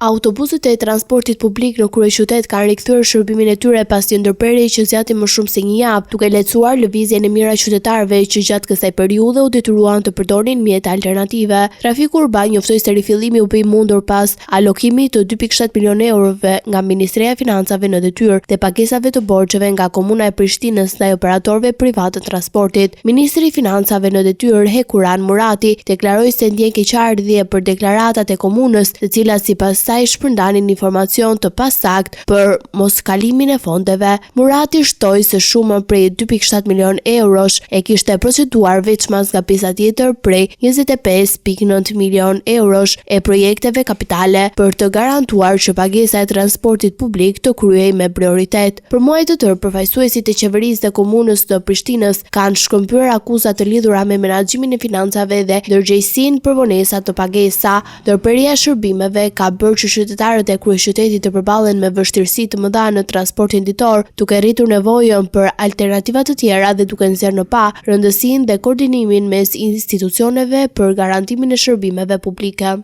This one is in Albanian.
Autobuset e transportit publik në kryeqytet kanë rikthyer shërbimin e tyre pas një ndërprerje që zgjati më shumë se një javë, duke lehtësuar lëvizjen e mira qytetarëve që gjatë kësaj periudhe u detyruan të përdorin mjete alternative. Trafiku urban njoftoi se rifillimi u bë i mundur pas allokimit të 2.7 milionë eurove nga Ministria e Financave në detyrë dhe pagesave të borxheve nga Komuna e Prishtinës ndaj operatorëve privat të transportit. Ministri i Financave në detyrë Hekuran Murati deklaroi se ndjen keqardhje për deklaratat e komunës, të cilat sipas saj shpërndanin informacion të pasakt për moskalimin e fondeve. Murati shtoi se shumën prej 2.7 milion eurosh e kishte proceduar veçmas nga pjesa tjetër prej 25.9 milion eurosh e projekteve kapitale për të garantuar që pagesa e transportit publik të kryej me prioritet. Për muaj të tërë, përfaqësuesit e qeverisë dhe komunës të Prishtinës kanë shkëmbyer akuza të lidhura me menaxhimin e financave dhe ndërgjegjësinë për vonesa të pagesa. Ndërprerja e shërbimeve ka bërë që qytetarët e kryeqytetit të përballen me vështirësi të mëdha në transportin ditor, duke rritur nevojën për alternativa të tjera dhe duke nxjerrë në pa rëndësinë dhe koordinimin mes institucioneve për garantimin e shërbimeve publike.